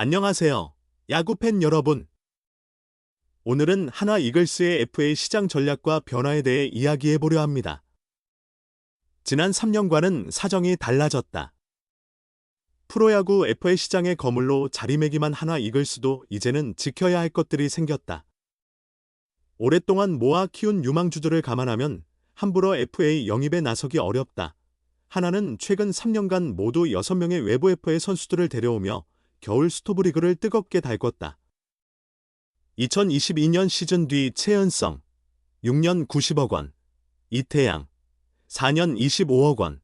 안녕하세요, 야구팬 여러분. 오늘은 하나 이글스의 FA 시장 전략과 변화에 대해 이야기해 보려 합니다. 지난 3년과는 사정이 달라졌다. 프로야구 FA 시장의 거물로 자리매김한 하나 이글스도 이제는 지켜야 할 것들이 생겼다. 오랫동안 모아 키운 유망주들을 감안하면 함부로 FA 영입에 나서기 어렵다. 하나는 최근 3년간 모두 6명의 외부 FA 선수들을 데려오며 겨울 스토브리그를 뜨겁게 달궜다. 2022년 시즌 뒤 최은성, 6년 90억 원, 이태양, 4년 25억 원,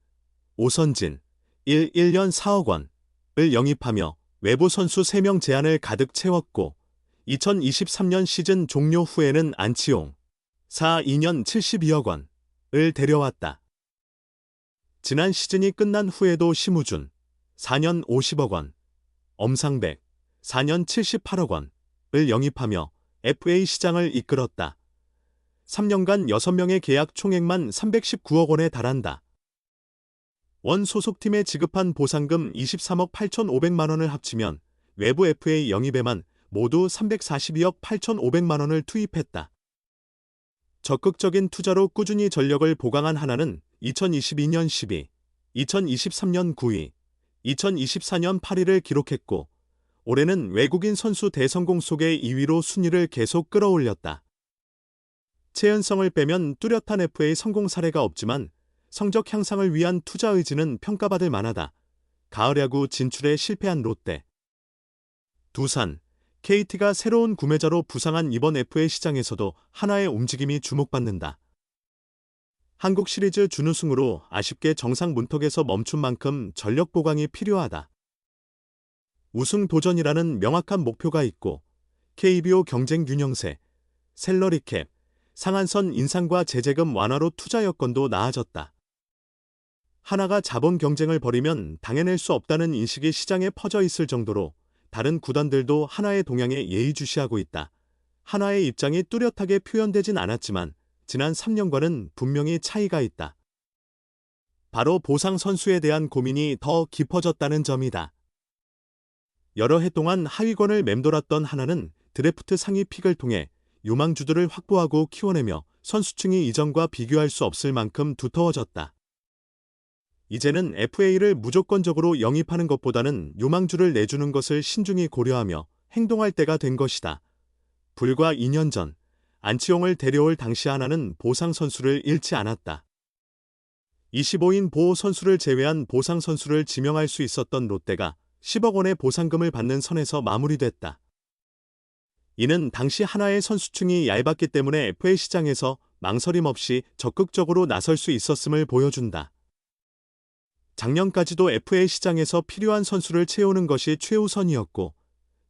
오선진, 1년 4억 원을 영입하며 외부 선수 3명 제안을 가득 채웠고 2023년 시즌 종료 후에는 안치홍, 2년 72억 원을 데려왔다. 지난 시즌이 끝난 후에도 심우준, 4년 50억 원, 엄상백, 4년 78억 원을 영입하며 FA 시장을 이끌었다. 3년간 6명의 계약 총액만 319억 원에 달한다. 원 소속팀에 지급한 보상금 23억 8,500만 원을 합치면 외부 FA 영입에만 모두 342억 8,500만 원을 투입했다. 적극적인 투자로 꾸준히 전력을 보강한 하나는 2022년 10위, 2023년 9위, 2024년 8위를 기록했고 올해는 외국인 선수 대성공 속의 2위로 순위를 계속 끌어올렸다. 최은성을 빼면 뚜렷한 FA 성공 사례가 없지만 성적 향상을 위한 투자 의지는 평가받을 만하다. 가을 야구 진출에 실패한 롯데, 두산, KT가 새로운 구매자로 부상한 이번 FA 시장에서도 하나의 움직임이 주목받는다. 한국 시리즈 준우승으로 아쉽게 정상 문턱에서 멈춘 만큼 전력 보강이 필요하다. 우승 도전이라는 명확한 목표가 있고 KBO 경쟁 균형세, 샐러리 캡, 상한선 인상과 재재금 완화로 투자 여건도 나아졌다. 하나가 자본 경쟁을 벌이면 당해낼 수 없다는 인식이 시장에 퍼져 있을 정도로 다른 구단들도 하나의 동향에 예의주시하고 있다. 하나의 입장이 뚜렷하게 표현되진 않았지만 지난 3년과는 분명히 차이가 있다. 바로 보상 선수에 대한 고민이 더 깊어졌다는 점이다. 여러 해 동안 하위권을 맴돌았던 하나는 드래프트 상위 픽을 통해 유망주들을 확보하고 키워내며 선수층이 이전과 비교할 수 없을 만큼 두터워졌다. 이제는 FA를 무조건적으로 영입하는 것보다는 유망주를 내주는 것을 신중히 고려하며 행동할 때가 된 것이다. 불과 2년 전 안치홍을 데려올 당시 하나는 보상 선수를 잃지 않았다. 25인 보호 선수를 제외한 보상 선수를 지명할 수 있었던 롯데가 10억 원의 보상금을 받는 선에서 마무리됐다. 이는 당시 하나의 선수층이 얇았기 때문에 FA 시장에서 망설임 없이 적극적으로 나설 수 있었음을 보여준다. 작년까지도 FA 시장에서 필요한 선수를 채우는 것이 최우선이었고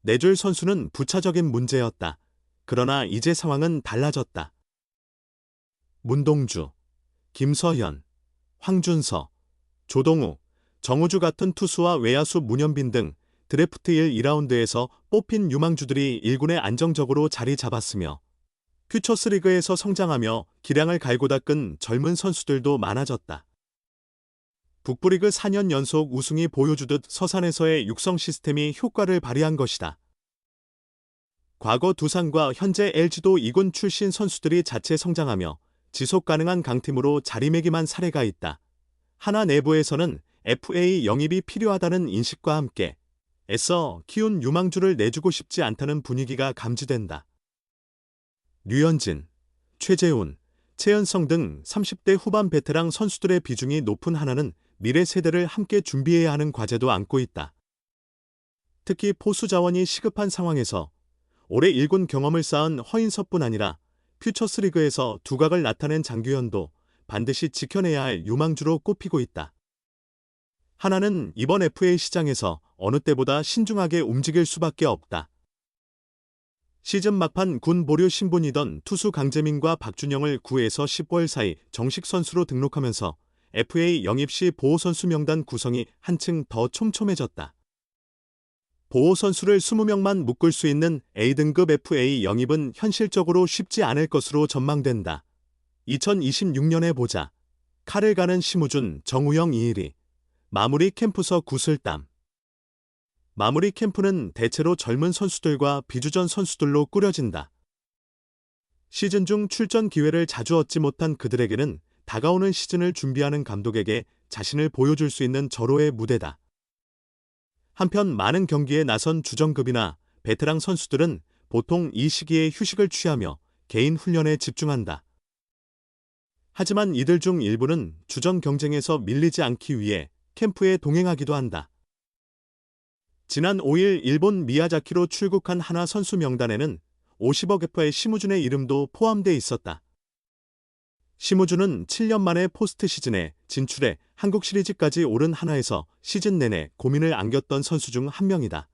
내줄 선수는 부차적인 문제였다. 그러나 이제 상황은 달라졌다. 문동주, 김서현, 황준서, 조동욱, 정우주 같은 투수와 외야수 문현빈 등 드래프트 1, 2라운드에서 뽑힌 유망주들이 1군에 안정적으로 자리 잡았으며 퓨처스리그에서 성장하며 기량을 갈고 닦은 젊은 선수들도 많아졌다. 북부리그 4년 연속 우승이 보여주듯 서산에서의 육성 시스템이 효과를 발휘한 것이다. 과거 두산과 현재 LG도 2군 출신 선수들이 자체 성장하며 지속 가능한 강팀으로 자리매김한 사례가 있다. 하나 내부에서는 FA 영입이 필요하다는 인식과 함께 애써 키운 유망주를 내주고 싶지 않다는 분위기가 감지된다. 류현진, 최재훈, 최은성 등 30대 후반 베테랑 선수들의 비중이 높은 하나는 미래 세대를 함께 준비해야 하는 과제도 안고 있다. 특히 포수 자원이 시급한 상황에서 올해 1군 경험을 쌓은 허인섭뿐 아니라 퓨처스리그에서 두각을 나타낸 장규현도 반드시 지켜내야 할 유망주로 꼽히고 있다. 하나는 이번 FA 시장에서 어느 때보다 신중하게 움직일 수밖에 없다. 시즌 막판 군 보류 신분이던 투수 강재민과 박준영을 9에서 10월 사이 정식 선수로 등록하면서 FA 영입 시 보호선수 명단 구성이 한층 더 촘촘해졌다. 보호선수를 20명만 묶을 수 있는 A등급 FA 영입은 현실적으로 쉽지 않을 것으로 전망된다. 2026년에 보자. 칼을 가는 심우준, 정우영 이일이 마무리 캠프서 구슬땀. 마무리 캠프는 대체로 젊은 선수들과 비주전 선수들로 꾸려진다. 시즌 중 출전 기회를 자주 얻지 못한 그들에게는 다가오는 시즌을 준비하는 감독에게 자신을 보여줄 수 있는 절호의 무대다. 한편 많은 경기에 나선 주전급이나 베테랑 선수들은 보통 이 시기에 휴식을 취하며 개인 훈련에 집중한다. 하지만 이들 중 일부는 주전 경쟁에서 밀리지 않기 위해 캠프에 동행하기도 한다. 지난 5일 일본 미야자키로 출국한 하나 선수 명단에는 50억 F의 심우준의 이름도 포함돼 있었다. 심우준은 7년 만에 포스트 시즌에 진출해 한국 시리즈까지 오른 하나에서 시즌 내내 고민을 안겼던 선수 중 한 명이다.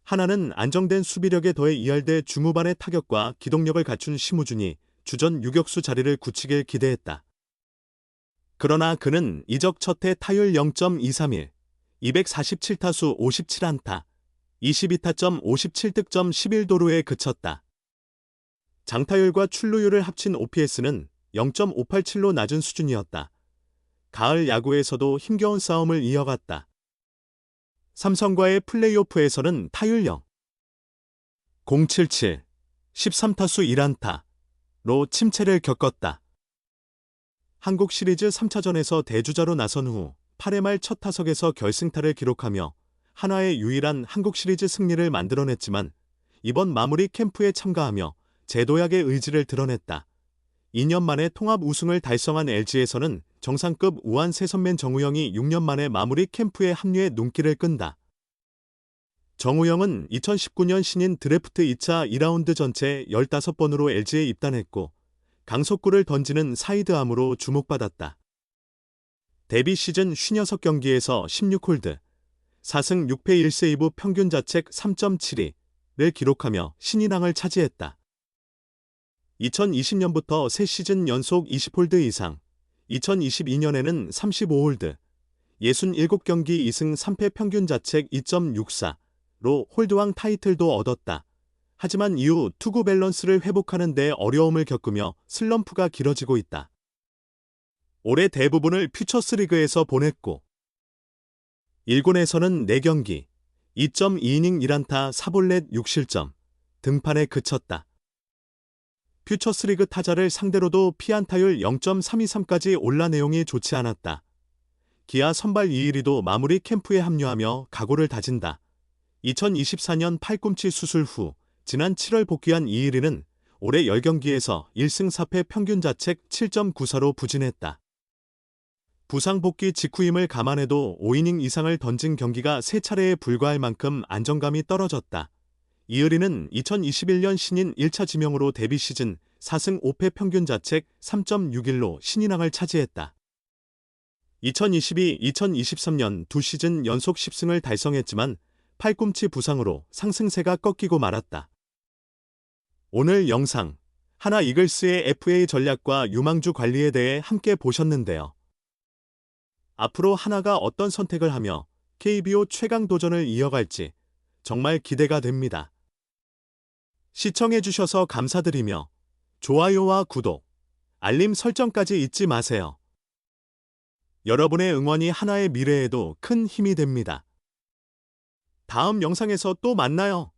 하나는 안정된 수비력에 더해 2할대 중후반의 타격과 기동력을 갖춘 심우준이 주전 유격수 자리를 굳히길 기대했다. 그러나 그는 이적 첫해 타율 0.231, 247타수 57안타, 22타점 57득점 11도루에 그쳤다. 장타율과 출루율을 합친 OPS는 0.587로 낮은 수준이었다. 가을 야구에서도 힘겨운 싸움을 이어갔다. 삼성과의 플레이오프에서는 타율 0.077, 13타수 1안타로 침체를 겪었다. 한국 시리즈 3차전에서 대주자로 나선 후 8회 말 첫 타석에서 결승타를 기록하며 한화의 유일한 한국 시리즈 승리를 만들어냈지만 이번 마무리 캠프에 참가하며 재도약의 의지를 드러냈다. 2년 만에 통합 우승을 달성한 LG에서는 정상급 우한 세선맨 정우영이 6년 만에 마무리 캠프에 합류해 눈길을 끈다. 정우영은 2019년 신인 드래프트 2차 2라운드 전체 15번으로 LG에 입단했고 강속구를 던지는 사이드암으로 주목받았다. 데뷔 시즌 56경기에서 16홀드, 4승 6패 1세이브 평균 자책 3.72를 기록하며 신인왕을 차지했다. 2020년부터 3시즌 연속 20홀드 이상, 2022년에는 35홀드, 67경기 2승 3패 평균 자책 2.64로 홀드왕 타이틀도 얻었다. 하지만 이후 투구 밸런스를 회복하는 데 어려움을 겪으며 슬럼프가 길어지고 있다. 올해 대부분을 퓨처스리그에서 보냈고 1군에서는 4경기, 2.2이닝 1안타 4볼넷 6실점, 등판에 그쳤다. 퓨처스리그 타자를 상대로도 피안타율 0.323까지 올라 내용이 좋지 않았다. 기아 선발 이일이도 마무리 캠프에 합류하며 각오를 다진다. 2024년 팔꿈치 수술 후 지난 7월 복귀한 이일이는 올해 10경기에서 1승 4패 평균 자책 7.94로 부진했다. 부상 복귀 직후임을 감안해도 5이닝 이상을 던진 경기가 3차례에 불과할 만큼 안정감이 떨어졌다. 이의리는 2021년 신인 1차 지명으로 데뷔 시즌 4승 5패 평균 자책 3.61로 신인왕을 차지했다. 2022-2023년 두 시즌 연속 10승을 달성했지만 팔꿈치 부상으로 상승세가 꺾이고 말았다. 오늘 영상, 하나 이글스의 FA 전략과 유망주 관리에 대해 함께 보셨는데요. 앞으로 하나가 어떤 선택을 하며 KBO 최강 도전을 이어갈지 정말 기대가 됩니다. 시청해주셔서 감사드리며 좋아요와 구독, 알림 설정까지 잊지 마세요. 여러분의 응원이 하나의 미래에도 큰 힘이 됩니다. 다음 영상에서 또 만나요.